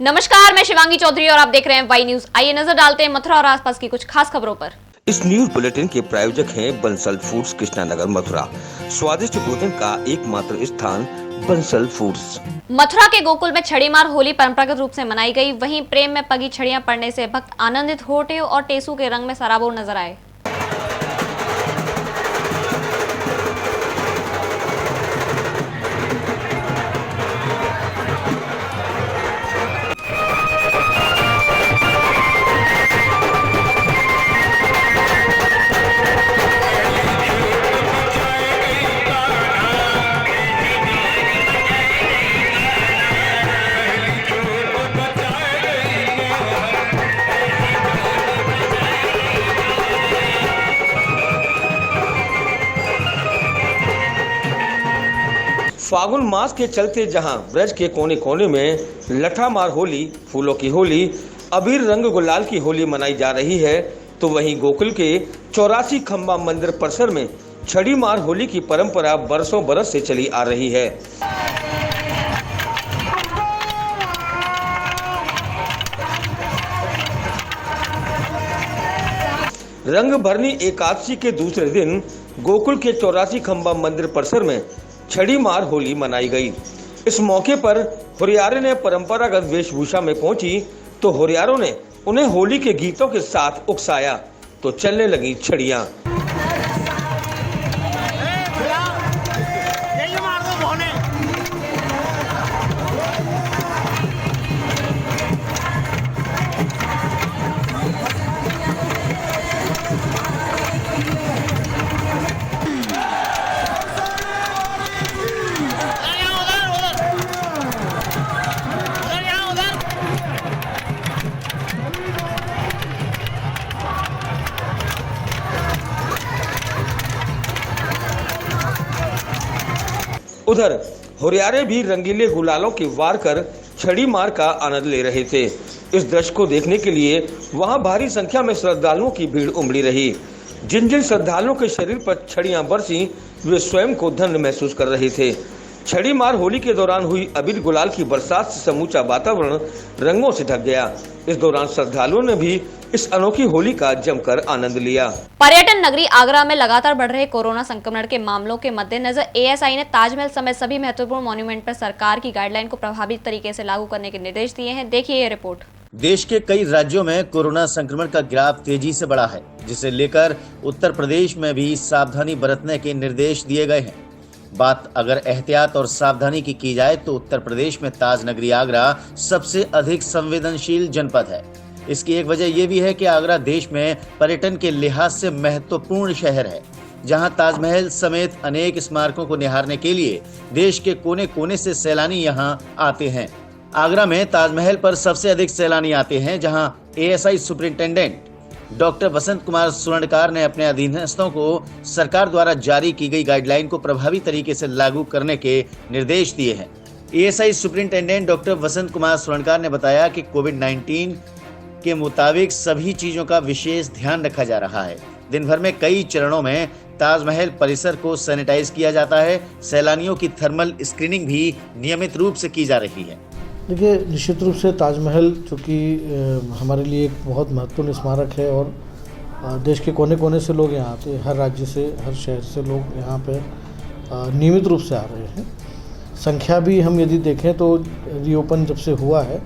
नमस्कार, मैं शिवांगी चौधरी और आप देख रहे हैं वाई न्यूज। आइए नजर डालते हैं मथुरा और आसपास की कुछ खास खबरों पर। इस न्यूज बुलेटिन के प्रायोजक हैं बंसल फूड्स, कृष्णानगर, मथुरा। स्वादिष्ट भोजन का एकमात्र स्थान बंसल फूड्स। मथुरा के गोकुल में छड़ी मार होली परंपरागत रूप से मनाई गई। वहीं प्रेम में पगी छड़ियां पड़ने से भक्त आनंदित होटे और टेसू के रंग में सराबोर नजर आए। फागुन मास के चलते जहां ब्रज के कोने कोने में लठा मार होली, फूलों की होली, अबीर रंग गुलाल की होली मनाई जा रही है, तो वहीं गोकुल के 84 खंबा मंदिर परिसर में छड़ी मार होली की परंपरा बरसों बरस से चली आ रही है। रंग भरनी एकादशी के दूसरे दिन गोकुल के 84 खंबा मंदिर परिसर में छड़ी मार होली मनाई गई। इस मौके पर हुरियारे ने परंपरागत वेशभूषा में पहुंची तो हुरियारों ने उन्हें होली के गीतों के साथ उकसाया तो चलने लगी छड़ियां। उधर हुरियारे भी रंगीले गुलालों की वार कर छड़ी मार का आनंद ले रहे थे। इस दृश्य को देखने के लिए वहां भारी संख्या में श्रद्धालुओं की भीड़ उमड़ी रही। जिन जिन श्रद्धालुओं के शरीर पर छड़ियां बरसी वे स्वयं को धन्य महसूस कर रहे थे। छड़ी मार होली के दौरान हुई अबीर गुलाल की बरसात से समूचा वातावरण रंगों से ढक गया। इस दौरान श्रद्धालुओं ने भी इस अनोखी होली का जमकर आनंद लिया। पर्यटन नगरी आगरा में लगातार बढ़ रहे कोरोना संक्रमण के मामलों के मद्देनजर एएसआई ने ताजमहल समेत सभी महत्वपूर्ण मॉन्यूमेंट पर सरकार की गाइडलाइन को प्रभावी तरीके से लागू करने के निर्देश दिए हैं। देखिए ये रिपोर्ट। देश के कई राज्यों में कोरोना संक्रमण का ग्राफ तेजी से बढ़ा है, जिसे लेकर उत्तर प्रदेश में भी सावधानी बरतने के निर्देश दिए गए हैं। बात अगर एहतियात और सावधानी की जाए तो उत्तर प्रदेश में ताज नगरी आगरा सबसे अधिक संवेदनशील जनपद है। इसकी एक वजह यह भी है कि आगरा देश में पर्यटन के लिहाज से महत्वपूर्ण शहर है, जहां ताजमहल समेत अनेक स्मारकों को निहारने के लिए देश के कोने कोने से सैलानी यहां आते हैं। आगरा में ताजमहल पर सबसे अधिक सैलानी आते हैं, जहां एएसआई सुपरिंटेंडेंट डॉक्टर वसंत कुमार स्वर्णकार ने अपने अधीनस्थों को सरकार द्वारा जारी की गई गाइडलाइन को प्रभावी तरीके से लागू करने के निर्देश दिए हैं। एएसआई सुपरिंटेंडेंट डॉक्टर वसंत कुमार स्वर्णकार ने बताया कि कोविड-19 के मुताबिक सभी चीजों का विशेष ध्यान रखा जा रहा है। दिन भर में कई चरणों में ताजमहल परिसर को सैनिटाइज किया जाता है। सैलानियों की थर्मल स्क्रीनिंग भी नियमित रूप से की जा रही है। देखिए, निश्चित रूप से ताजमहल चूँकि हमारे लिए एक बहुत महत्वपूर्ण स्मारक है और देश के कोने कोने से लोग यहाँ आते हैं, हर राज्य से, हर शहर से लोग यहाँ पे नियमित रूप से आ रहे हैं। संख्या भी हम यदि देखें तो रीओपन जब से हुआ है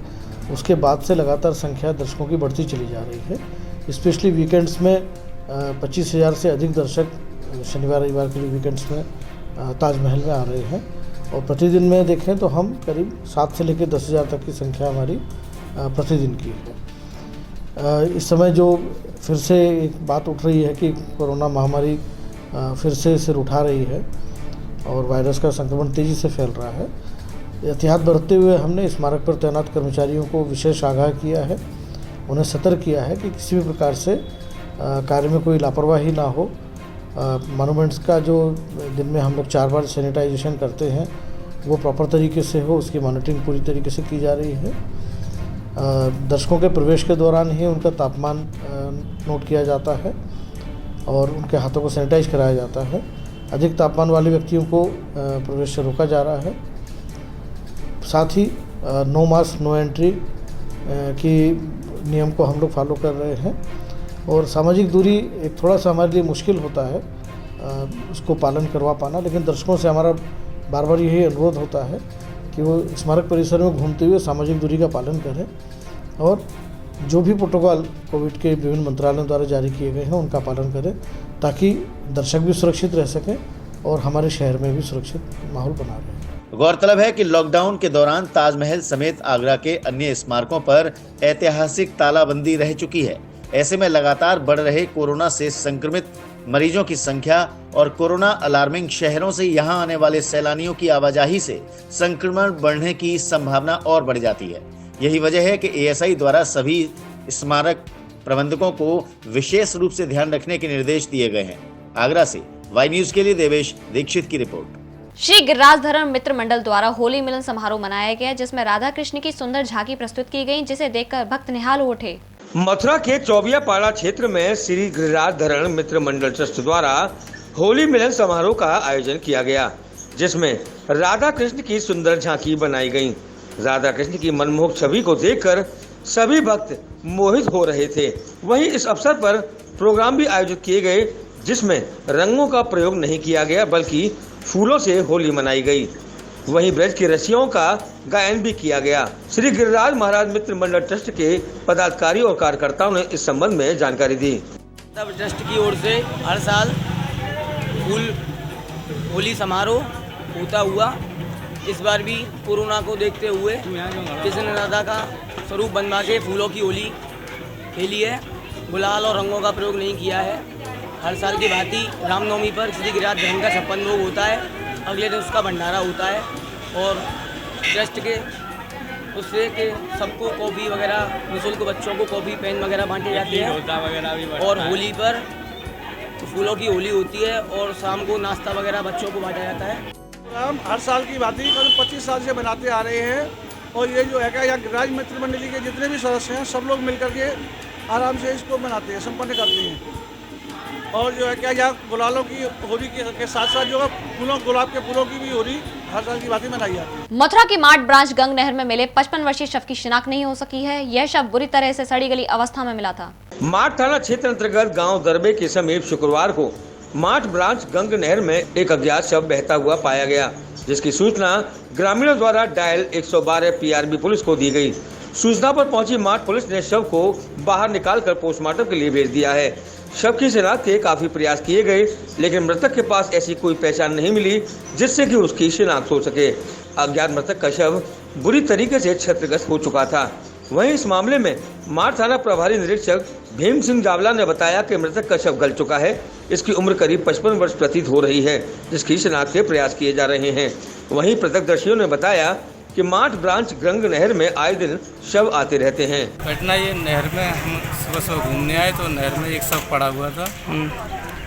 उसके बाद से लगातार संख्या दर्शकों की बढ़ती चली जा रही है। स्पेशली वीकेंड्स में 25,000 से अधिक दर्शक शनिवार रविवार के वीकेंड्स में ताजमहल में आ रहे हैं और प्रतिदिन में देखें तो हम करीब 7 से लेकर 10,000 तक की संख्या हमारी प्रतिदिन की है। इस समय जो फिर से एक बात उठ रही है कि कोरोना महामारी फिर से सिर उठा रही है और वायरस का संक्रमण तेज़ी से फैल रहा है। एहतियात बरतते हुए हमने स्मारक पर तैनात कर्मचारियों को विशेष आगाह किया है, उन्हें सतर्क किया है कि किसी भी प्रकार से कार्य में कोई लापरवाही ना हो। मॉन्यूमेंट्स का जो दिन में हम लोग 4 बार सैनिटाइजेशन करते हैं वो प्रॉपर तरीके से हो, उसकी मॉनिटरिंग पूरी तरीके से की जा रही है। दर्शकों के प्रवेश के दौरान ही उनका तापमान नोट किया जाता है और उनके हाथों को सैनिटाइज कराया जाता है। अधिक तापमान वाले व्यक्तियों को प्रवेश से रोका जा रहा है। साथ ही नो मास्क नो एंट्री कि नियम को हम लोग फॉलो कर रहे हैं। और सामाजिक दूरी एक थोड़ा सा हमारे लिए मुश्किल होता है उसको पालन करवा पाना, लेकिन दर्शकों से हमारा बार बार यही अनुरोध होता है कि वो स्मारक परिसर में घूमते हुए सामाजिक दूरी का पालन करें और जो भी प्रोटोकॉल कोविड के विभिन्न मंत्रालयों द्वारा जारी किए गए हैं उनका पालन करें, ताकि दर्शक भी सुरक्षित रह सकें और हमारे शहर में भी सुरक्षित माहौल बना रहे। गौरतलब है कि लॉकडाउन के दौरान ताजमहल समेत आगरा के अन्य स्मारकों पर ऐतिहासिक तालाबंदी रह चुकी है। ऐसे में लगातार बढ़ रहे कोरोना से संक्रमित मरीजों की संख्या और कोरोना अलार्मिंग शहरों से यहां आने वाले सैलानियों की आवाजाही से संक्रमण बढ़ने की संभावना और बढ़ जाती है। यही वजह है कि एएसआई द्वारा सभी स्मारक प्रबंधकों को विशेष रूप से ध्यान रखने के निर्देश दिए गए हैं। आगरा से वाई न्यूज के लिए देवेश दीक्षित की रिपोर्ट। श्री गिरिराज धरण मित्र मंडल द्वारा होली मिलन समारोह मनाया गया, जिसमें राधा कृष्ण की सुंदर झांकी प्रस्तुत की गई, जिसे देखकर भक्त निहाल उठे। मथुरा के चौबियापाड़ा क्षेत्र में श्री गिरिराज धरण मित्र मंडल ट्रस्ट द्वारा होली मिलन समारोह का आयोजन किया गया, जिसमें राधा कृष्ण की सुंदर झांकी बनाई गई। राधा कृष्ण की मनमोहक छवि को देखकर सभी भक्त मोहित हो रहे थे। वहीं इस अवसर पर प्रोग्राम भी आयोजित किए गए, जिसमें रंगों का प्रयोग नहीं किया गया बल्कि फूलों से होली मनाई गई। वहीं ब्रज की रसियों का गायन भी किया गया। श्री गिरिराज महाराज मित्र मंडल ट्रस्ट के पदाधिकारी और कार्यकर्ताओं ने इस संबंध में जानकारी दी। ट्रस्ट की ओर से हर साल फूल होली समारोह होता हुआ, इस बार भी कोरोना को देखते हुए कृष्ण राधा का स्वरूप बनवा के फूलों की होली खेली है। गुलाल और रंगों का प्रयोग नहीं किया है। हर साल की भांति रामनवमी पर श्री गिरिराज धरण का 56 भोग होता है, अगले दिन उसका भंडारा होता है और ट्रस्ट के उससे के सबको कॉफ़ी वगैरह निःशुल्क बच्चों को कॉफ़ी पेन वगैरह बांटे जाते हैं। और होली पर फूलों की होली होती है और शाम को नाश्ता वगैरह बच्चों को बांटा जाता है। हम हर साल की भांति 25 साल से बनाते आ रहे हैं और ये जो है क्या यहाँ गिरिराज मित्र मंडली के जितने भी सदस्य हैं सब लोग मिलकर के आराम से इसको मनाते हैं, संपन्न करते हैं। और जो है क्या यहाँ गुलालों की होली के साथ साथ जो है फूलों गुलाब के फूलों की भी होली हर साल की भांति मनाई जाती है। मथुरा की मार्ट ब्रांच गंग नहर में मिले 55 वर्षीय शव की शिनाख्त नहीं हो सकी है। यह शव बुरी तरह से सड़ी गली अवस्था में मिला था। मार्ट थाना क्षेत्र अंतर्गत गांव दरबे के समीप शुक्रवार को मार्ट ब्रांच गंग नहर में एक अज्ञात शव बहता हुआ पाया गया, जिसकी सूचना ग्रामीणों द्वारा डायल 112 पीआरबी पुलिस को दी गई। सूचना पर पहुंची मार्ट पुलिस ने शव को बाहर निकालकर पोस्टमार्टम के लिए भेज दिया है। शव की शिनाख्त के काफी प्रयास किए गए, लेकिन मृतक के पास ऐसी कोई पहचान नहीं मिली जिससे कि उसकी शिनाख्त हो सके। अज्ञात मृतक का शव बुरी तरीके से क्षतिग्रस्त हो चुका था। वहीं इस मामले में मार्ट थाना प्रभारी निरीक्षक भीम सिंह जावला ने बताया कि मृतक का शव गल चुका है। इसकी उम्र करीब 55 वर्ष प्रतीत हो रही है, जिसकी शिनाख्त के प्रयास किए जा रहे हैं। वहीं प्रत्यक्षदर्शियों ने बताया कि मार्ट ब्रांच गंग नहर में आए दिन शव आते रहते हैं। घटना ये नहर में हम सुबह घूमने आए तो नहर में एक शव पड़ा हुआ था।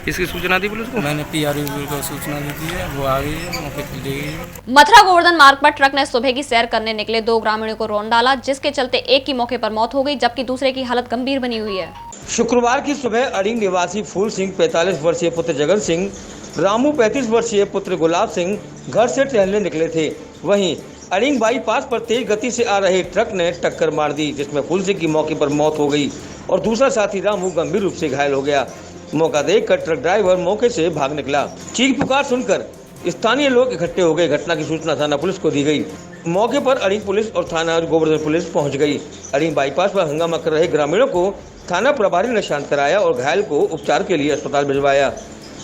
इसकी सूचना दी पुलिस को? मैंने पीआरबी को सूचना दी थी, वो आ गई है, मौके पर ले गई। मथुरा गोवर्धन मार्ग पर ट्रक ने सुबह की सैर करने निकले 2 ग्रामीणों को रौंद डाला, जिसके चलते एक की मौके पर मौत हो गई, जबकि दूसरे की हालत गंभीर बनी हुई है। शुक्रवार की सुबह अड़िंग निवासी फूल सिंह 45 वर्षीय पुत्र जगन सिंह, रामू 35 वर्षीय पुत्र गुलाब सिंह घर से टहलने निकले थे। वहीं अड़िंग बाईपास पर तेज गति से आ रहे ट्रक ने टक्कर मार दी, जिसमें फूल सिंह की मौके पर मौत हो गई और दूसरा साथी रामू गंभीर रूप से घायल हो गया। मौका देखकर ट्रक ड्राइवर मौके से भाग निकला। चीख पुकार सुनकर स्थानीय लोग इकट्ठे हो गए। घटना की सूचना थाना पुलिस को दी गई। मौके पर अड़िंग पुलिस और थाना गोवर्धन पुलिस पहुंच गई। अड़िंग बाईपास पर हंगामा कर रहे ग्रामीणों को थाना प्रभारी ने शांत कराया और घायल को उपचार के लिए अस्पताल भिजवाया।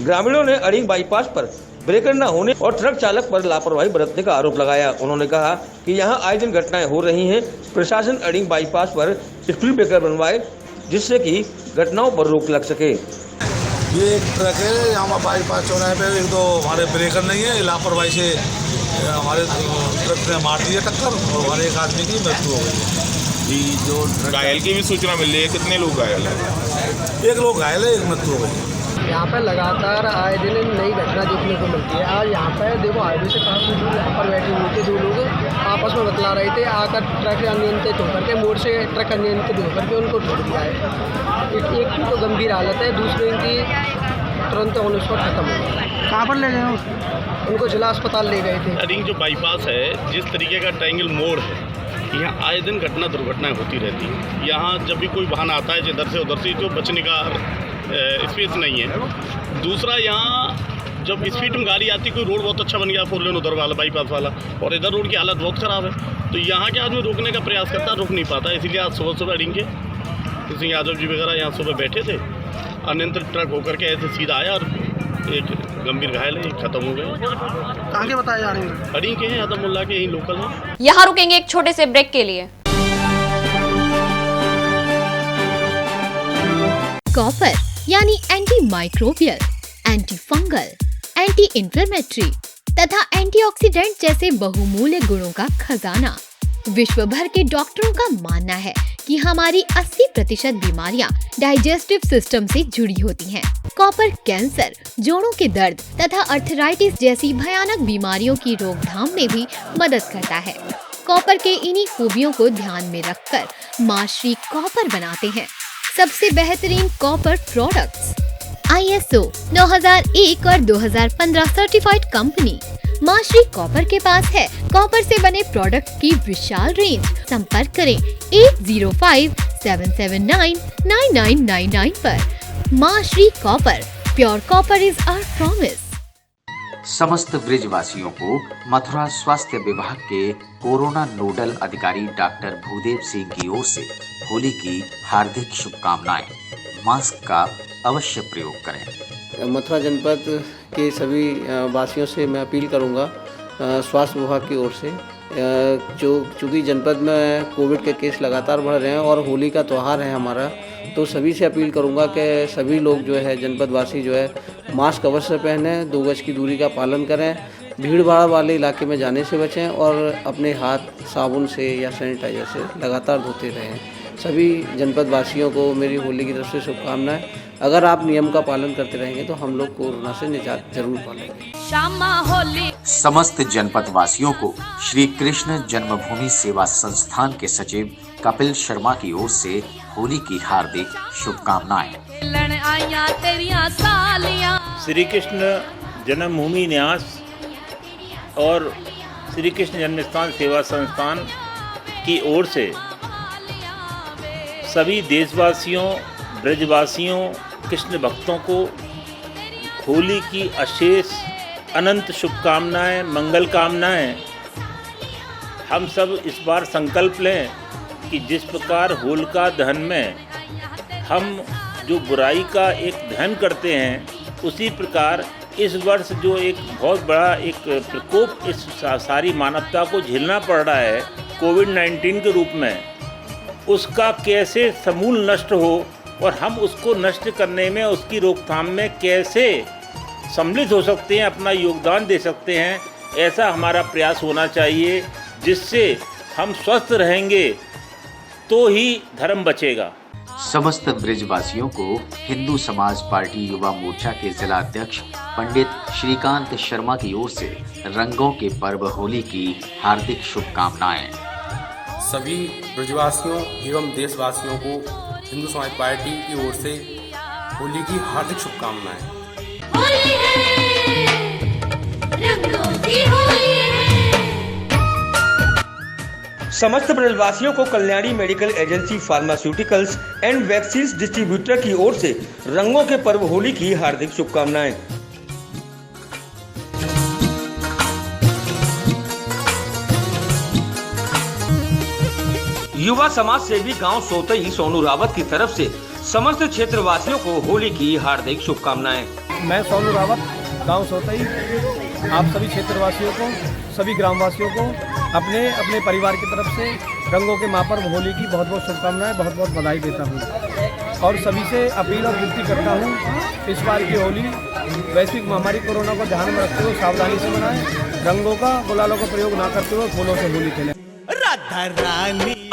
ग्रामीणों ने अड़िंग बाईपास पर ब्रेकर न होने और ट्रक चालक पर लापरवाही बरतने का आरोप लगाया। उन्होंने कहा कि यहां आए दिन घटनाएं हो रही हैं। प्रशासन अड़िंग बाईपास पर स्पीड ब्रेकर बनवाए, जिससे कि घटनाओं पर रोक लग सके। ये एक ट्रक है, यहाँ बाईपास चौराहे पे एक दो हमारे ब्रेकर नहीं है, लापरवाही से हमारे ट्रक ने मार दिया टक्कर और हमारे एक आदमी की मृत्यु हो गई। जो घायल की भी सूचना मिल रही है, कितने लोग घायल हैं? एक लोग घायल है, एक मृत्यु हो गई। यहाँ पर लगातार आए दिन नई घटना देखने को मिलती है। आज यहाँ पर देखो हाईवे से काफ़ी दूर यहाँ पर बैठे हुए थे 2 लोग, आपस में बतला रहे थे। आकर ट्रक अनियंत्रित होकर के मोड़ से ट्रक अनियंत्रित होकर के उनको ठोक दिया है। एक की तो गंभीर हालत है, दूसरे की तुरंत ऑन स्पॉट खत्म हो गया। कहाँ पर ले गए? उनको जिला अस्पताल ले गए थे। अड़िंग जो बाईपास है, जिस तरीके का ट्रायंगल मोड़ है, कि यहाँ आए दिन घटना दुर्घटनाएं होती रहती हैं। यहाँ जब भी कोई वाहन आता है इधर से उधर से तो बचने का स्पेस नहीं है। दूसरा, यहाँ जब स्पीड में गाड़ी आती, कोई रोड बहुत अच्छा बन गया 4 लेन उधर वाला बाईपास वाला, और इधर रोड की हालत बहुत ख़राब है, तो यहाँ के आदमी रोकने का प्रयास करता है, रुक नहीं पाता। इसीलिए आज सुबह अड़िंग के किसी यादव जी वगैरह यहाँ सुबह बैठे थे, अनियंत्रित ट्रक होकर के ऐसे सीधा आया और एक गंभीर घायल है, खत्म हो गए। कहाँ के बताया अड़िंग के हैं, यादव मुल्ला के, यही लोकल हैं। यहाँ रुकेंगे एक छोटे से ब्रेक के लिए। कॉपर यानी anti microbial, anti fungal, anti inflammatory तथा एंटीऑक्सीडेंट जैसे बहुमूल्य गुणों का खजाना। विश्व भर के डॉक्टरों का मानना है कि हमारी 80% बीमारियां डाइजेस्टिव सिस्टम से जुड़ी होती हैं। कॉपर कैंसर, जोड़ों के दर्द तथा अर्थराइटिस जैसी भयानक बीमारियों की रोकथाम में भी मदद करता है। कॉपर के इन्हीं खूबियों को ध्यान में रखकर माँ श्री कॉपर बनाते हैं सबसे बेहतरीन कॉपर प्रोडक्ट्स। ISO 9001 और 2015 सर्टिफाइड कंपनी। माँ श्री कॉपर के पास है कॉपर से बने प्रोडक्ट की विशाल रेंज। संपर्क करें 8057799999 पर। Maa Shri copper, pure copper is our promise. समस्त ब्रिजवासियों को मथुरा स्वास्थ्य विभाग के कोरोना नोडल अधिकारी डॉक्टर भूदेव सिंह की ओर से होली की हार्दिक शुभकामनाएं। मास्क का अवश्य प्रयोग करें। मथुरा जनपद के सभी वासियों से मैं अपील करूंगा स्वास्थ्य विभाग की ओर से, चूँकि जनपद में कोविड के केस लगातार बढ़ रहे हैं और होली का त्यौहार है हमारा, तो सभी से अपील करूंगा कि सभी लोग जो है जनपद वासी जो है मास्क अवश्य पहनें, 2 गज की दूरी का पालन करें, भीड़ भाड़ वाले इलाके में जाने से बचें और अपने हाथ साबुन से या सैनिटाइजर से लगातार धोते रहें। सभी जनपद वासियों को मेरी होली की तरफ से शुभकामनाएं। अगर आप नियम का पालन करते रहेंगे तो हम लोग कोरोना से निजात जरूर पालेंगे। समस्त जनपद वासियों को श्री कृष्ण जन्मभूमि सेवा संस्थान के सचिव कपिल शर्मा की ओर से होली की हार्दिक शुभकामनाएं। श्री कृष्ण जन्मभूमि न्यास और श्री कृष्ण जन्मस्थान सेवा संस्थान की ओर से सभी देशवासियों, ब्रजवासियों, कृष्ण भक्तों को होली की अशेष अनंत शुभकामनाएं, मंगल कामनाएं। हम सब इस बार संकल्प लें कि जिस प्रकार होलिका दहन में हम जो बुराई का एक दहन करते हैं, उसी प्रकार इस वर्ष जो एक बहुत बड़ा एक प्रकोप इस सारी मानवता को झेलना पड़ रहा है कोविड-19 के रूप में, उसका कैसे समूल नष्ट हो और हम उसको नष्ट करने में, उसकी रोकथाम में कैसे सम्मिलित हो सकते हैं, अपना योगदान दे सकते हैं, ऐसा हमारा प्रयास होना चाहिए, जिससे हम स्वस्थ रहेंगे तो ही धर्म बचेगा। समस्त ब्रिजवासियों को हिंदू समाज पार्टी युवा मोर्चा के जिला अध्यक्ष पंडित श्रीकांत शर्मा की ओर से रंगों के पर्व होली की हार्दिक शुभकामनाएं। सभी ब्रजवासियों एवं देशवासियों को हिंदू समाज पार्टी की ओर से होली की हार्दिक शुभकामनाएं। होली है, रंगों की होली है। समस्त ब्रजवासियों को Kalyani medical agency pharmaceuticals and vaccine distributor की ओर से रंगों के पर्व होली की हार्दिक शुभकामनाएं। युवा समाज सेवी गांव सोतई सोनू रावत की तरफ से समस्त क्षेत्रवासियों को होली की हार्दिक शुभकामनाएं। मैं सोनू रावत, गांव सोतई, आप सभी क्षेत्रवासियों को, सभी ग्रामवासियों को अपने अपने परिवार की तरफ से रंगों के महापर्व होली की बहुत बहुत शुभकामनाएं, बहुत बहुत बधाई देता हूं और सभी से अपील और विनती करता हूं, इस बार की होली वैश्विक महामारी कोरोना को ध्यान में रखते हुए सावधानी से मनाएं, रंगों का, गुलालों का प्रयोग ना करते हुए फूलों से होली खेलें।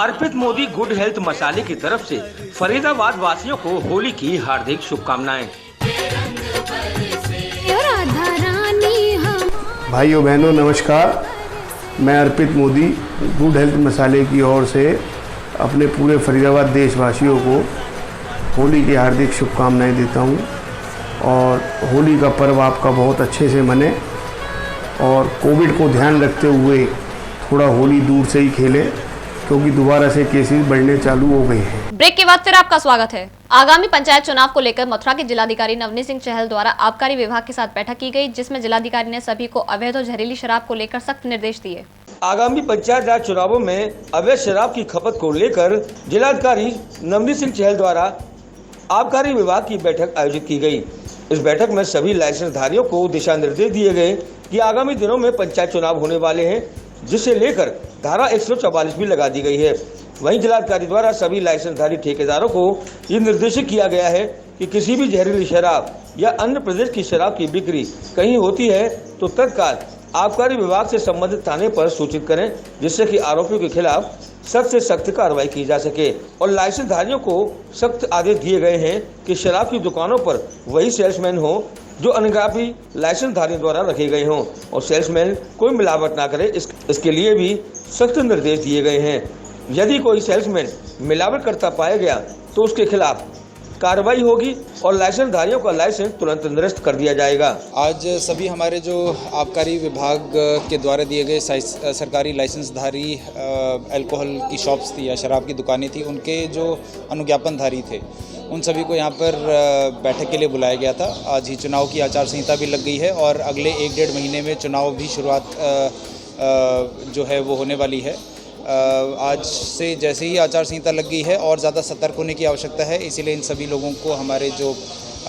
अर्पित मोदी गुड हेल्थ मसाले की तरफ से फरीदाबाद वासियों को होली की हार्दिक शुभकामनाएं। भाइयों बहनों नमस्कार, मैं अर्पित मोदी गुड हेल्थ मसाले की ओर से अपने पूरे फरीदाबाद देशवासियों को होली की हार्दिक शुभकामनाएं देता हूं और होली का पर्व आपका बहुत अच्छे से मने और कोविड को ध्यान रखते हुए थोड़ा होली दूर से ही खेलें, क्योंकि दोबारा से केसेस बढ़ने चालू हो गए हैं। ब्रेक के बाद फिर आपका स्वागत है। आगामी पंचायत चुनाव को लेकर मथुरा के जिलाधिकारी नवनीत सिंह चहल द्वारा आबकारी विभाग के साथ बैठक की गई, जिसमें जिलाधिकारी ने सभी को अवैध और जहरीली शराब को लेकर सख्त निर्देश दिए। आगामी पंचायत राज चुनावों में अवैध शराब की खपत को लेकर जिलाधिकारी नवनीत सिंह चहल द्वारा आबकारी विभाग की बैठक आयोजित की गई। इस बैठक में सभी लाइसेंस धारियों को दिशा निर्देश दिए गए कि आगामी दिनों में पंचायत चुनाव होने वाले हैं, जिसे लेकर धारा 144 भी लगा दी गई है। वहीं जिलाधिकारी द्वारा सभी लाइसेंसधारी ठेकेदारों को ये निर्देशित किया गया है कि किसी भी जहरीली शराब या अन्य प्रदेश की शराब की बिक्री कहीं होती है तो तत्काल आबकारी विभाग से संबंधित थाने पर सूचित करें, जिससे कि आरोपियों के खिलाफ सख्त से सख्त कार्रवाई की जा सके। और लाइसेंसधारियों को सख्त आदेश दिए गए हैं कि शराब की दुकानों पर वही सेल्समैन हो जो अनग्राफी लाइसेंसधारियों द्वारा रखे गए हों और सेल्समैन कोई मिलावट ना करे, इसके लिए भी सख्त निर्देश दिए गए हैं। यदि कोई सेल्समैन मिलावट करता पाया गया तो उसके खिलाफ कार्रवाई होगी और लाइसेंसधारियों का लाइसेंस तुरंत निरस्त कर दिया जाएगा। आज सभी हमारे जो आबकारी विभाग के द्वारा दिए गए सरकारी लाइसेंसधारी अल्कोहल की शॉप्स थी या शराब की दुकानें थी, उनके जो अनुज्ञापनधारी थे उन सभी को यहाँ पर बैठक के लिए बुलाया गया था। आज ही चुनाव की आचार संहिता भी लग गई है और अगले 1-1.5 महीने में चुनाव भी शुरुआत जो है वो होने वाली है। आज से जैसे ही आचार संहिता लग गई है और ज़्यादा सतर्क होने की आवश्यकता है, इसीलिए इन सभी लोगों को हमारे जो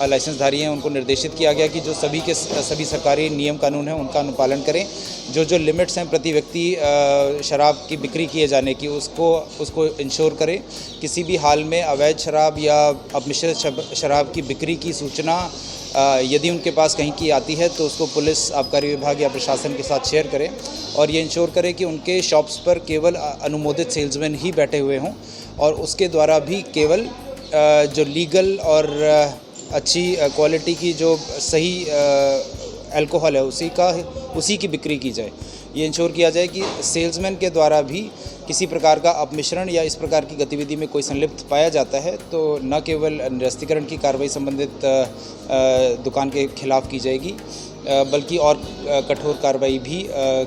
लाइसेंसधारी हैं उनको निर्देशित किया गया कि जो सभी सरकारी नियम कानून हैं उनका अनुपालन करें। जो लिमिट्स हैं प्रति व्यक्ति शराब की बिक्री किए जाने की उसको इंश्योर करें। किसी भी हाल में अवैध शराब या अपमिश्रित शराब की बिक्री की सूचना यदि उनके पास कहीं की आती है तो उसको पुलिस, आबकारी विभाग या प्रशासन के साथ शेयर करें और ये इंश्योर करें कि उनके शॉप्स पर केवल अनुमोदित सेल्समैन ही बैठे हुए हों और उसके द्वारा भी केवल जो लीगल और अच्छी क्वालिटी की जो सही अल्कोहल है उसी की बिक्री की जाए। ये इंश्योर किया जाए कि सेल्समैन के द्वारा भी किसी प्रकार का अपमिश्रण या इस प्रकार की गतिविधि में कोई संलिप्त पाया जाता है तो न केवल निरस्तीकरण की कार्रवाई संबंधित दुकान के खिलाफ की जाएगी, बल्कि और कठोर कार्रवाई भी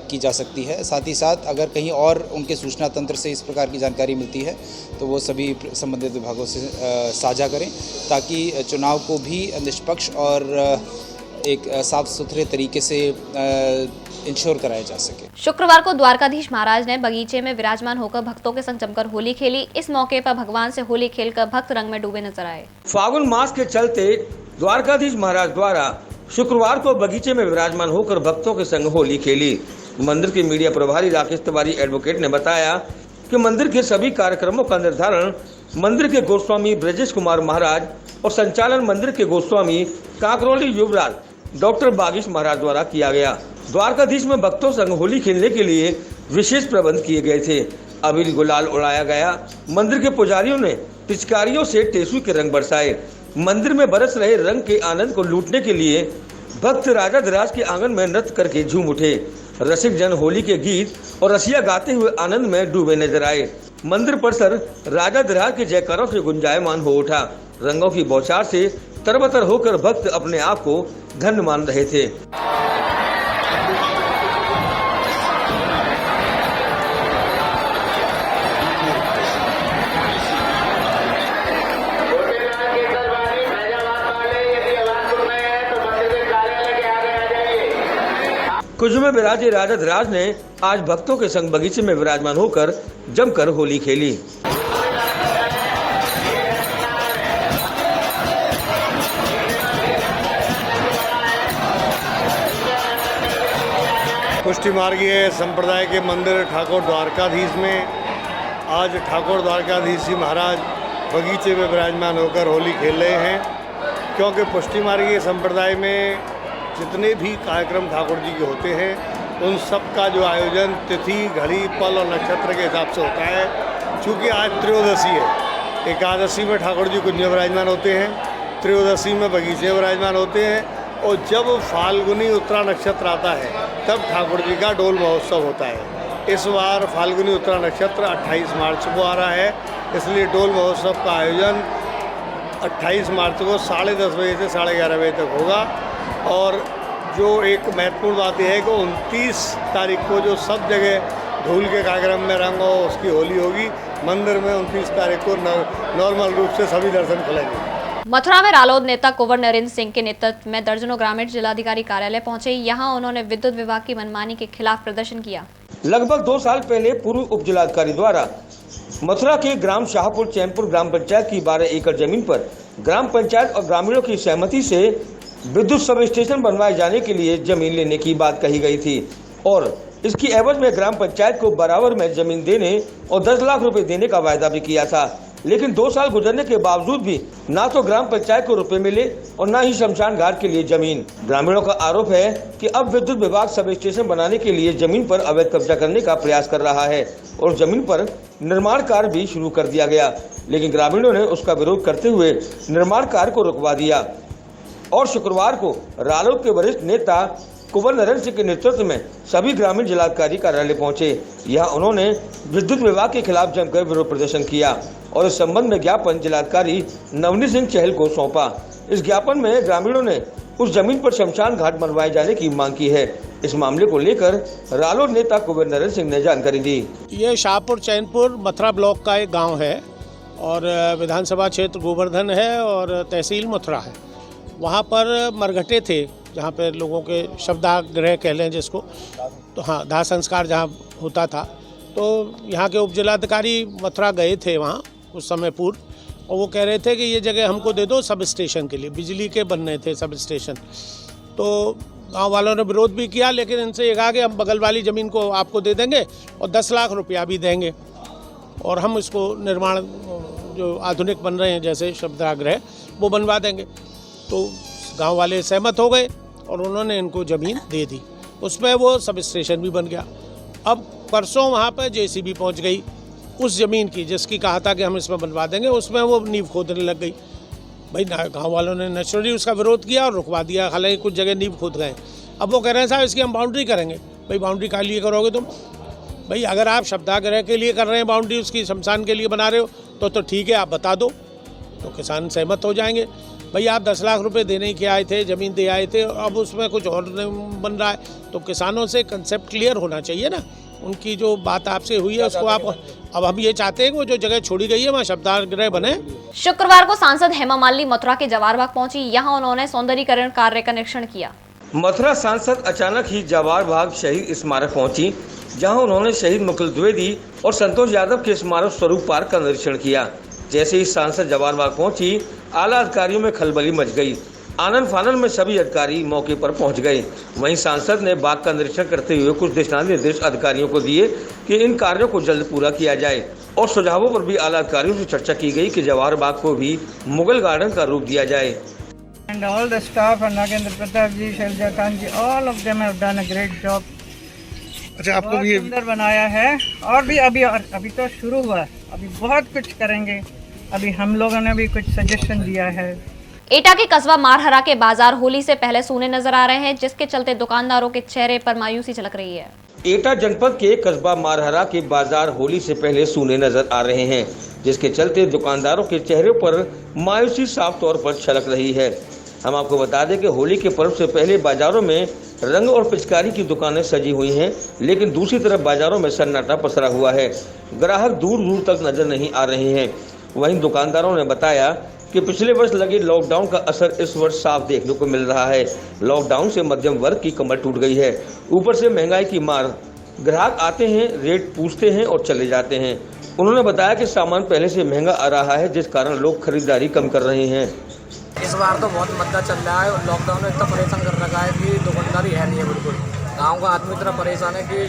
की जा सकती है। साथ ही साथ अगर कहीं और उनके सूचना तंत्र से इस प्रकार की जानकारी मिलती है तो वो सभी संबंधित विभागों से साझा करें ताकि चुनाव को भी निष्पक्ष और एक साफ सुथरे तरीके से इंश्योर कराया जा सके। शुक्रवार को द्वारकाधीश महाराज ने बगीचे में विराजमान होकर भक्तों के संग जमकर होली खेली। इस मौके पर भगवान से होली खेलकर भक्त रंग में डूबे नजर आए। फागुन मास के चलते द्वारकाधीश महाराज द्वारा शुक्रवार को बगीचे में विराजमान होकर भक्तों के संग होली खेली। मंदिर के मीडिया प्रभारी राकेश तिवारी एडवोकेट ने बताया कि मंदिर के सभी कार्यक्रमों का निर्धारण मंदिर के गोस्वामी ब्रजेश कुमार महाराज और संचालन मंदिर के गोस्वामी काकरोली युवराज डॉक्टर बागीश महाराज द्वारा किया गया। द्वारकाधीश में भक्तों संग होली खेलने के लिए विशेष प्रबंध किए गए थे। अबीर गुलाल उड़ाया गया। मंदिर के पुजारियों ने पिचकारियों से टेसू के रंग बरसाए। मंदिर में बरस रहे रंग के आनंद को लूटने के लिए भक्त राजाधिराज के आंगन में नृत्य करके झूम उठे। रसिक जन होली के गीत और रसिया गाते हुए आनंद में डूबे नजर आए। मंदिर परिसर राजाधिराज के जयकारों से गुंजायमान हो उठा। रंगों की बौछार से तरबतर होकर भक्त अपने आप को धन्य मान रहे थे। कुछ में विराजे राजाधिराज ने आज भक्तों के संग बगीचे में विराजमान होकर जमकर होली खेली। पुष्टि मार्गीय संप्रदाय के मंदिर ठाकुर द्वारकाधीश में आज ठाकुर द्वारकाधीश जी महाराज बगीचे में विराजमान होकर होली खेल रहे हैं, क्योंकि पुष्टि मार्गीय संप्रदाय में जितने भी कार्यक्रम ठाकुर जी के होते हैं उन सब का जो आयोजन तिथि, घड़ी, पल और नक्षत्र के हिसाब से होता है। चूँकि आज त्रयोदशी है, एकादशी में ठाकुर जी कुंज में विराजमान होते हैं, त्रयोदशी में बगीचे में विराजमान होते हैं और जब फाल्गुनी उत्तरा नक्षत्र आता है तब ठाकुर जी का डोल महोत्सव होता है। इस बार फाल्गुनी उत्तरा नक्षत्र 28 मार्च को आ रहा है, इसलिए डोल महोत्सव का आयोजन 28 मार्च को 10:30 बजे से 11:30 बजे तक होगा। और जो एक महत्वपूर्ण बात यह है कि 29 तारीख को जो सब जगह धूल के कार्यक्रम में रंग हो उसकी होली होगी। मंदिर में 29 तारीख को नॉर्मल रूप से सभी दर्शन खुलेंगे। मथुरा में रालोद नेता कुंवर नरेंद्र सिंह के नेतृत्व में दर्जनों ग्रामीण जिलाधिकारी कार्यालय पहुंचे। यहां उन्होंने विद्युत विभाग की मनमानी के खिलाफ प्रदर्शन किया। लगभग 2 साल पहले पूर्व उप जिलाधिकारी द्वारा मथुरा के ग्राम शाहपुर चैनपुर ग्राम पंचायत की 12 एकड़ जमीन पर ग्राम पंचायत और ग्रामीणों की सहमति से विद्युत सब स्टेशन बनवाए जाने के लिए जमीन लेने की बात कही गई थी और इसकी एवज में ग्राम पंचायत को बराबर में जमीन देने और 10 लाख रुपए देने का वायदा भी किया था। लेकिन 2 साल गुजरने के बावजूद भी ना तो ग्राम पंचायत को रुपए मिले और न ही शमशान घाट के लिए जमीन। ग्रामीणों का आरोप है कि अब विद्युत विभाग सब स्टेशन बनाने के लिए जमीन पर अवैध कब्जा करने का प्रयास कर रहा है और जमीन पर निर्माण कार्य भी शुरू कर दिया गया, लेकिन ग्रामीणों ने उसका विरोध करते हुए निर्माण कार्य को रुकवा दिया और शुक्रवार को रालोद के वरिष्ठ नेता कुंवर नरेंद्र सिंह के नेतृत्व में सभी ग्रामीण जिलाधिकारी कार्यालय पहुंचे। यहाँ उन्होंने विद्युत विभाग के खिलाफ जमकर विरोध प्रदर्शन किया और इस संबंध में ज्ञापन जिलाधिकारी नवनीत सिंह चहल को सौंपा। इस ज्ञापन में ग्रामीणों ने उस जमीन पर शमशान घाट बनवाए जाने की मांग की है। इस मामले को लेकर रालोद नेता कुंवर नरेंद्र सिंह ने जानकारी दी। ये शाहपुर चैनपुर मथुरा ब्लॉक का एक गाँव है और विधानसभा क्षेत्र गोवर्धन है और तहसील मथुरा है। वहाँ पर मरघटे थे जहाँ पे लोगों के शवदाह कह लें जिसको, तो हाँ दाह संस्कार जहाँ होता था। तो यहाँ के उपजिलाधिकारी मथुरा गए थे वहाँ उस समय पूर्व और वो कह रहे थे कि ये जगह हमको दे दो सब स्टेशन के लिए, बिजली के बनने थे सब स्टेशन। तो गांव वालों ने विरोध भी किया, लेकिन इनसे ये कहा कि हम बगल वाली ज़मीन को आपको दे देंगे और 10 लाख रुपया भी देंगे और हम इसको निर्माण जो आधुनिक बन रहे हैं जैसे शवदाह वो बनवा देंगे। तो गांव वाले सहमत हो गए और उन्होंने इनको ज़मीन दे दी। उसमें वो सब स्टेशन भी बन गया। अब परसों वहाँ पर जेसीबी पहुँच गई उस ज़मीन की जिसकी कहा था कि हम इसमें बनवा देंगे, उसमें वो नींव खोदने लग गई। भाई गांव वालों ने नेचुरली उसका विरोध किया और रुकवा दिया। हालांकि कुछ जगह नींव खोद गए। अब वो कह रहे हैं साहब इसकी हम बाउंड्री करेंगे। भाई बाउंड्री के लिए करोगे तुम? भाई अगर आप शवदाह के लिए कर रहे हैं बाउंड्री, उसकी शमशान के लिए बना रहे हो तो ठीक है, आप बता दो तो किसान सहमत हो जाएंगे। भाई आप 10 लाख रुपए देने के आए थे, ज़मीन दे आए थे, अब उसमें कुछ और बन रहा है तो किसानों से कंसेप्ट क्लियर होना चाहिए ना। उनकी जो बात आपसे हुई है उसको आप, अब हम ये चाहते हैं कि वो जो जगह छोड़ी गई है वहाँ शवदाह बने। शुक्रवार को सांसद हेमा मालिनी मथुरा के जवाहर बाग पहुंची। यहाँ उन्होंने सौंदर्यीकरण कार्य का निरीक्षण किया। मथुरा सांसद अचानक ही जवाहर बाग शहीद स्मारक पहुंची, जहां उन्होंने शहीद मुकुल द्विवेदी और संतोष यादव के स्मारक स्वरूप पार्क का निरीक्षण किया। जैसे ही सांसद जवाहर बाग पहुंची, आला अधिकारियों में खलबली मच गई। आनन फानन में सभी अधिकारी मौके पर पहुंच गए। वहीं सांसद ने बाग का निरीक्षण करते हुए कुछ दिशा निर्देश अधिकारियों को दिए कि इन कार्यों को जल्द पूरा किया जाए और सुझावों पर भी आला अधिकारियों से चर्चा की गई कि जवाहर बाग को भी मुगल गार्डन का रूप दिया जाए। And all the staff and Nagendra Pratap ji, Shailja Khan ji, all of them have done a great job. अच्छा, आपको भी सुंदर बनाया है और भी अभी तो शुरू हुआ है, अभी बहुत कुछ करेंगे। अभी हम लोगों ने भी कुछ सजेशन दिया है। एटा के कस्बा मारहरा के बाजार होली से पहले सूने नजर आ रहे हैं, जिसके चलते दुकानदारों के चेहरे पर मायूसी झलक रही है। एटा जनपद के कस्बा मारहरा के बाजार होली से पहले सूने नजर आ रहे हैं, जिसके चलते दुकानदारों के चेहरे पर मायूसी साफ तौर पर छलक रही है। हम आपको बता दें कि होली के पर्व से पहले बाजारों में रंग और पिचकारी की दुकानें सजी हुई हैं, लेकिन दूसरी तरफ बाजारों में सन्नाटा पसरा हुआ है। ग्राहक दूर दूर तक नजर नहीं आ रहे हैं। वहीं दुकानदारों ने बताया कि पिछले वर्ष लगे लॉकडाउन का असर इस वर्ष साफ देखने को मिल रहा है। लॉकडाउन से मध्यम वर्ग की कमर टूट गई है, ऊपर से महंगाई की मार। ग्राहक आते हैं, रेट पूछते हैं और चले जाते हैं। उन्होंने बताया कि सामान पहले से महंगा आ रहा है, जिस कारण लोग खरीदारी कम कर रहे हैं। इस बार तो बहुत मद्दा चल रहा है और लॉकडाउन ने इतना परेशान कर रखा है कि दुकानदारी है नहीं है बिल्कुल। गाँव का आदमी इतना परेशान है कि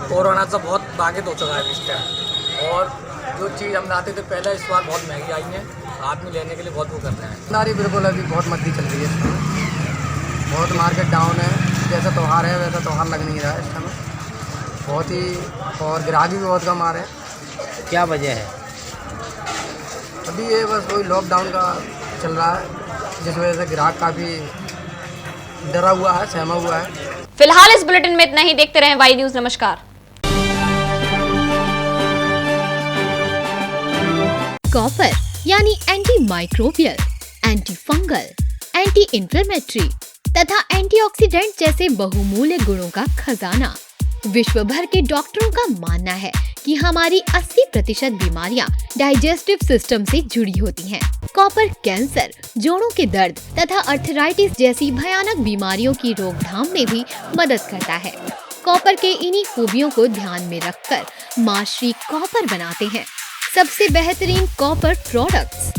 कोरोना से बहुत बाधित हो चुका है इस टाइम। और जो चीज़ हम लाते थे पहले, इस बार बहुत महंगी आई है, आदमी लेने के लिए बहुत वो कर रहे हैं। दुकानदारी बिल्कुल अभी बहुत मद्दी चल रही है, बहुत मार्केट डाउन है। जैसा त्यौहार है वैसा त्यौहार लग नहीं रहा है इस समय, बहुत ही, और ग्राहक भी बहुत कम आ रहे हैं। क्या वजह है? अभी ये बस वही लॉकडाउन का चल रहा है, जिस वजह से ग्राहक काफ़ी डरा हुआ है, सहमा हुआ है। फिलहाल इस बुलेटिन में इतना ही। देखते रहें वाई न्यूज़। नमस्कार। कॉपर यानी anti microbial, anti fungal, anti inflammatory तथा एंटीऑक्सीडेंट जैसे बहुमूल्य गुणों का खजाना विश्व भर के डॉक्टरों का मानना है कि हमारी 80% बीमारियां डाइजेस्टिव सिस्टम से जुड़ी होती हैं। कॉपर कैंसर, जोड़ों के दर्द तथा अर्थराइटिस जैसी भयानक बीमारियों की रोकथाम में भी मदद करता है। कॉपर के इन्हीं खूबियों को ध्यान में रखकर माँ श्री कॉपर बनाते हैं सबसे बेहतरीन कॉपर प्रोडक्ट्स।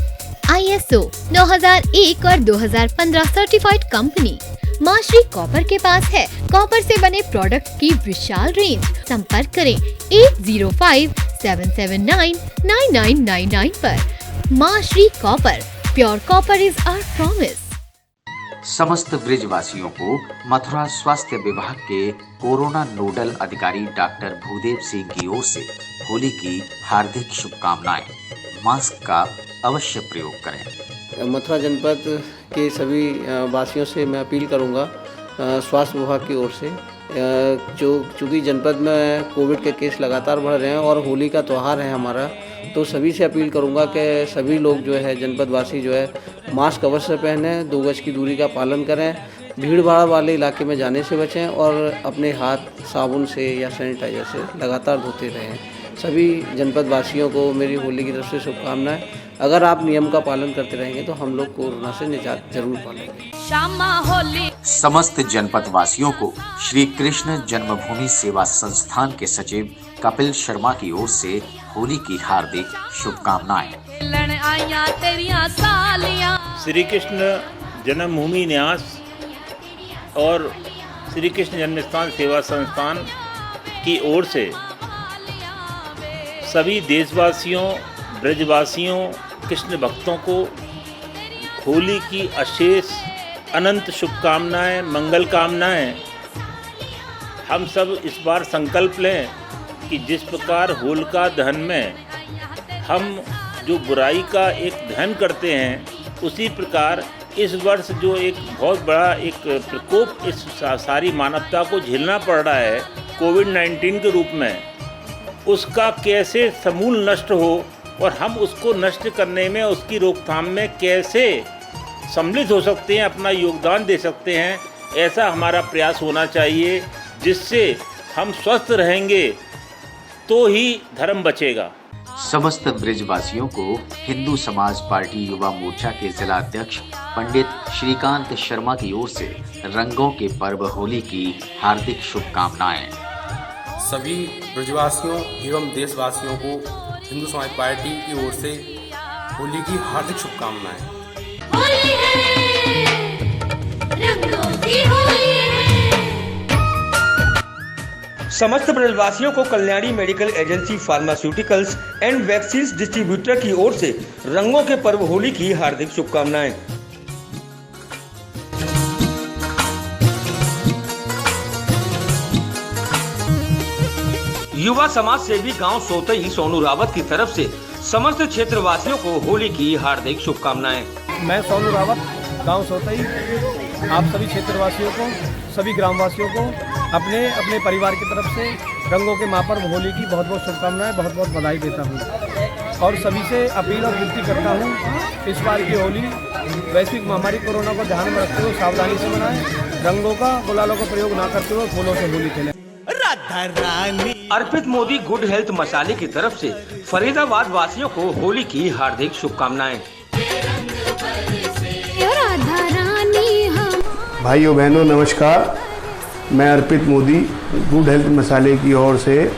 ISO 9001 और 2015 सर्टिफाइड कंपनी माँ श्री कॉपर के पास है कॉपर से बने प्रोडक्ट की विशाल रेंज। संपर्क करें 8057799999 पर। Maa Shri copper, pure copper is our promise. समस्त ब्रिजवासियों को मथुरा स्वास्थ्य विभाग के कोरोना नोडल अधिकारी डॉक्टर भूदेव सिंह की ओर से होली की हार्दिक शुभकामनाएं। मास्क का अवश्य प्रयोग करें। मथुरा जनपद के सभी वासियों से मैं अपील करूंगा स्वास्थ्य विभाग की ओर से, चूँकि जनपद में कोविड के केस लगातार बढ़ रहे हैं और होली का त्यौहार है हमारा, तो सभी से अपील करूंगा कि सभी लोग जो है जनपद वासी जो है मास्क अवश्य पहनें, 2 गज की दूरी का पालन करें, भीड़ भाड़ वाले इलाके में जाने से बचें और अपने हाथ साबुन से या सैनिटाइजर से लगातार धोते रहें। सभी जनपद वासियों को मेरी होली की तरफ से शुभकामनाएं। अगर आप नियम का पालन करते रहेंगे तो हम लोग कोरोना से निजात जरूर पालेंगे। समस्त जनपद वासियों को श्री कृष्ण जन्मभूमि सेवा संस्थान के सचिव कपिल शर्मा की ओर से होली की हार्दिक शुभकामनाएं। श्री कृष्ण जन्मभूमि न्यास और श्री कृष्ण जन्मस्थान सेवा संस्थान की ओर से सभी देशवासियों, ब्रजवासियों, कृष्ण भक्तों को होली की अशेष अनंत शुभकामनाएं, मंगल कामनाएं। हम सब इस बार संकल्प लें कि जिस प्रकार होलिका दहन में हम जो बुराई का एक दहन करते हैं, उसी प्रकार इस वर्ष जो एक बहुत बड़ा एक प्रकोप इस सारी मानवता को झेलना पड़ रहा है कोविड-19 के रूप में, उसका कैसे समूल नष्ट हो और हम उसको नष्ट करने में, उसकी रोकथाम में कैसे सम्मिलित हो सकते हैं, अपना योगदान दे सकते हैं, ऐसा हमारा प्रयास होना चाहिए, जिससे हम स्वस्थ रहेंगे तो ही धर्म बचेगा। समस्त ब्रिजवासियों को हिंदू समाज पार्टी युवा मोर्चा के जिला अध्यक्ष पंडित श्रीकांत शर्मा की ओर से रंगों के पर्व होली की हार्दिक शुभकामनाएं। सभी ब्रजवासियों एवं देशवासियों को हिंदू समाज पार्टी की ओर से होली की हार्दिक शुभकामनाएं। समस्त ब्रजवासियों को Kalyani medical agency pharmaceuticals and vaccine distributor की ओर से रंगों के पर्व होली की हार्दिक शुभकामनाएं। युवा समाज सेवी गांव सोतई सोनू रावत की तरफ से समस्त क्षेत्रवासियों को होली की हार्दिक शुभकामनाएं। मैं सोनू रावत, गांव सोतई, आप सभी क्षेत्रवासियों को, सभी ग्रामवासियों को अपने अपने परिवार की तरफ से रंगों के महापर्व होली की बहुत बहुत शुभकामनाएं, बहुत बहुत बधाई देता हूं और सभी से अपील और विनती करता हूं, इस बार की होली वैश्विक महामारी कोरोना को ध्यान में रखते हुए सावधानी से मनाएं, रंगों का, गुलालों का प्रयोग ना करते हुए फूलों से होली खेलें। अर्पित मोदी गुड हेल्थ मसाले की तरफ से फरीदाबाद वासियों को होली की हार्दिक शुभकामनाएं। भाइयों बहनों नमस्कार, मैं अर्पित मोदी गुड हेल्थ मसाले की ओर से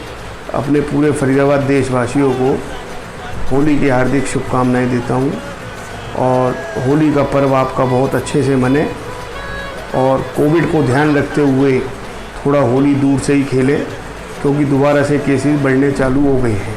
अपने पूरे फरीदाबाद देशवासियों को होली की हार्दिक शुभकामनाएं देता हूं और होली का पर्व आपका बहुत अच्छे से मने और कोविड को ध्यान रखते हुए थोड़ा होली दूर से ही खेलें, क्योंकि दोबारा से केसेस बढ़ने चालू हो गए हैं।